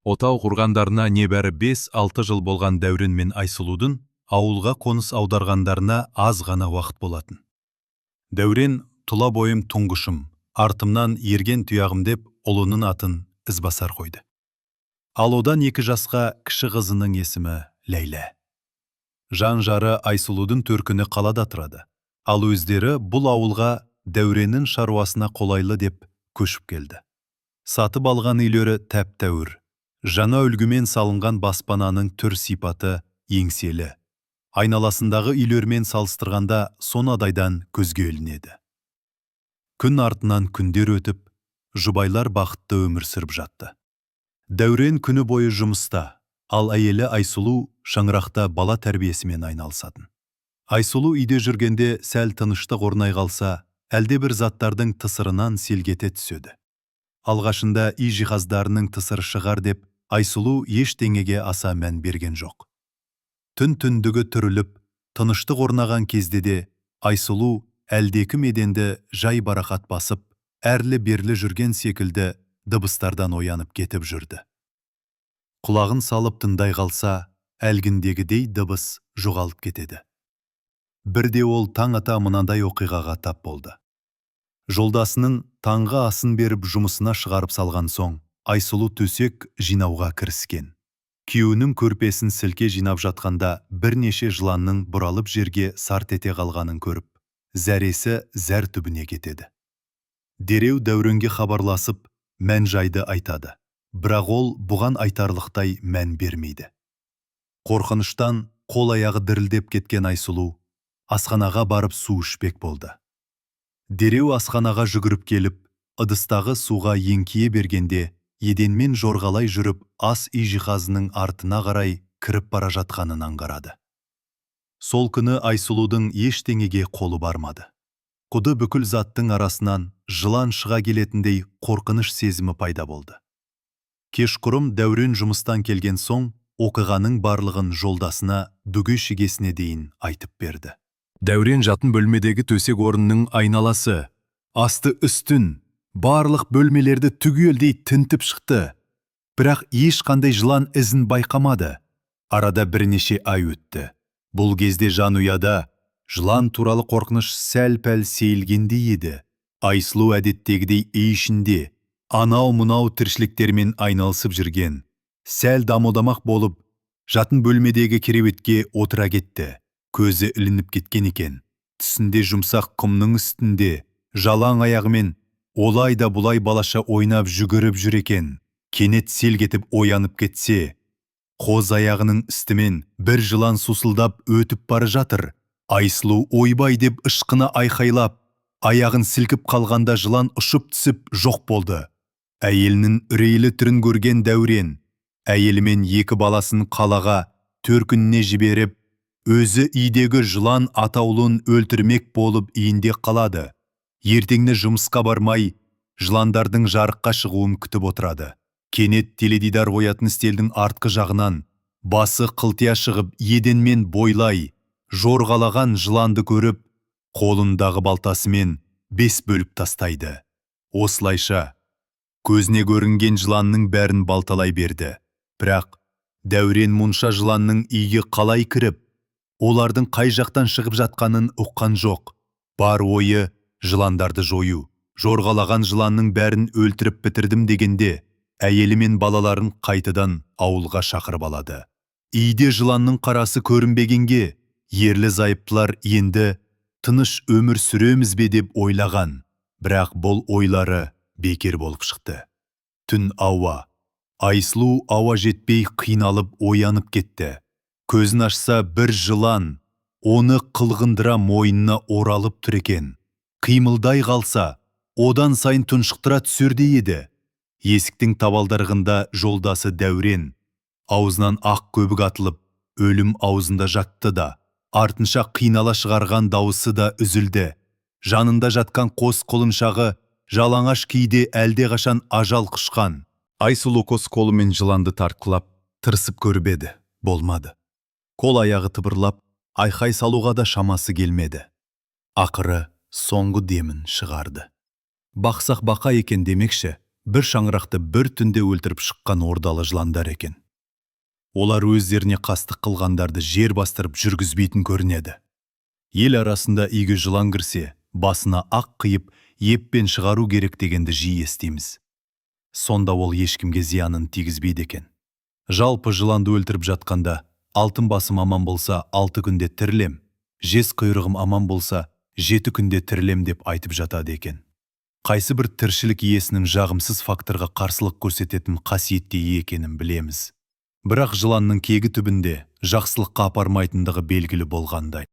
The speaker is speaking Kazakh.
Отау құрғандарына небәрі 5-6 жыл болған Дәурен мен Айсұлудың ауылға қоныс аударғандарына аз ғана уақыт болатын. Дәурен тұла бойым тұңғышым, артымнан ерген тұяғым деп ұлының атын Ізбасар қойды. Ал одан 2 жасқа кіші қызының есімі Ләйлә. Жан жары Айсұлудың төркіні қалада тұрады. Ал өздері бұл ауылға Дәуреннің шаруасына қолайлы деп көшіп келді. Сатып алған үйлері тәп-тәуір. Жаңа үлгімен салынған баспананың түр сипаты еңселі. Айналасындағы үйлермен салыстырғанда сонадайдан көзге ілінеді. Күн артынан күндер өтіп, жұбайлар бақытты өмір сүріп жатты. Дәурен күні бойы жұмыста, ал әйелі Айсұлу шаңырақта бала тәрбиесімен айналысатын. Айсұлу үйде жүргенде сәл тыныштық орнай қалса, әлде бір заттардың тысырынан селгете түседі. Алғашында үй жиһаздарының тысыры шығар деп, Айсұлу ештеңеге аса мән берген жоқ. Түн-түндігі түріліп, тыныштық орнаған кезде де Айсұлу әлдекім еденді жай барақат басып, әрлі-берлі жүрген секілді дыбыстардан оянып кетіп жүрді. Құлағын салып тыңдай қалса, әлгіндегідей дыбыс жоғалып кетеді. Бірде ол таң ата мынандай оқиғаға тап болды. Жолдасының таңғы асын беріп жұмысына шығарып салған соң, Айсұлу төсек жинауға кіріскен. Күйеуінің көрпесін сілке жинап жатқанда бірнеше жыланның бұралып жерге сарт ете қалғанын көріп, зәресі зәр түбіне кетеді. Дереу Дәуренге хабарласып, мән жайды айтады. Бірақ ол бұған айтарлықтай мән бермейді. Қорқыныштан қол-аяғы дірілдеп кеткен Айсұлу асханаға барып су ішпек болды. Дереу асханаға жүгіріп келіп, ыдыстағы суға еңкие бергенде, еденмен жорғалай жүріп ас үй жиһазының артына қарай кіріп бара жатқанын аңғарады. Сол күні Айсұлудың ештеңеге қолы бармады. Құды бүкіл заттың арасынан жылан шыға келетіндей қорқыныш сезімі пайда болды. Кешқұрым Дәурен жұмыстан келген соң, оқиғаның барлығын жолдасына бүге шегесіне дейін айтып берді. Дәурен жатын бөлмедегі төсек орынның айналасы, асты үстін, барлық бөлмелерді түгелдей тінтіп шықты. Бірақ ешқандай жылан ізін байқамады. Арада бірнеше ай өтті. Бұл кезде жанұяда жылан туралы қорқыныш сәл-пәл сейілгендей еді. Айсұлу әдеттегідей үй ішінде анау-мұнау тіршіліктермен айналысып жүрген. Сәл дамылдамақ болып, жатын бөлмедегі кереуетке отыра кетті. Көзі ілініп кеткен екен. Түсінде жұмсақ құмның үстінде, жалаң аяғымен олай да бұлай балаша ойнап жүгіріп жүр екен. Кенет селк етіп оянып кетсе, қоз аяғының үстімен бір жылан сусылдап өтіп бара жатыр. Айсұлу ойбай деп ышқына айқайлап, аяғын сілкіп қалғанда жылан ұшып түсіп жоқ болды. Әйелінің үрейлі түрін көрген Дәурен, әйелімен 2 баласын қалаға төркініне жіберіп, өзі үйдегі жылан атаулын өлтірмек болып үйінде қалады. Ертеңді жұмысқа бармай, жыландардың жарыққа шығуын күтіп отырады. Кенет теледидар қоятын стелдің артқы жағынан, басы қылтия шығып, еденмен бойлай, жорғалаған жыланды көріп, қолындағы балтасымен 5 бөліп тастайды. Осылайша, көзіне көрінген жыланның бәрін балталай берді. Бірақ Дәурен мұнша жыланның үйге қалай кіріп, олардың қай жақтан шығып жатқанын ұққан жоқ. Бар ойы жыландарды жою. Жорғалаған жыланның бәрін өлтіріп бітірдім дегенде, әйелі мен балаларын қайтадан ауылға шақырып алады. Үйде жыланның қарасы көрінбегенге, ерлі зайыптылар енді тыныш өмір сүреміз бе деп ойлаған. Бірақ бұл ойлары бекер болып шықты. Түн ауа. Айсұлу ауа жетпей қиналып оянып кетті. Көзін ашса бір жылан, оны қылғындыра мойнына оралып тұр екен. Қимылдай қалса, одан сайын тұншықтыра түсерде еді. Есіктің табалдырығында жолдасы Дәурен. Аузынан ақ көбік атылып, өлім аузында жатты да, артынша қинала шығарған дауысы да үзілді. Жанында жатқан қос құлыншағы жалаңаш күйде әлде қашан ажал құшқан. Айсұлу қос қолымен жыланды тартқылап, тырысып көріп еді, болмады. Қол аяғы тыбырлап, айқай салуға да шамасы келмеді. Ақыры соңғы демін шығарды. Бақсақ бақа екен демекші, бір шаңырақты бір түнде өлтіріп шыққан ордалы жыландар екен. Олар өздеріне қастық қылғандарды жер бастырып жүргізбейтін көрінеді. Ел арасында үйге жылан кірсе, басына ақ қиып, еппен шығару керек дегенді жиі естиміз. Сонда ол ешкімге зиянын тигізбейді екен. Жалпы жыланды өлтіріп жатқанда, алтын басым аман болса, 6 күнде тірілем, жез құйрығым аман болса, 7 күнде тірілем деп айтып жатады екен. Қайсы бір тіршілік иесінің жағымсыз факторға қарсылық көрсететін қасиетте екенін білеміз. Бірақ жыланның кегі түбінде жақсылыққа апармайтындығы белгілі болғандай.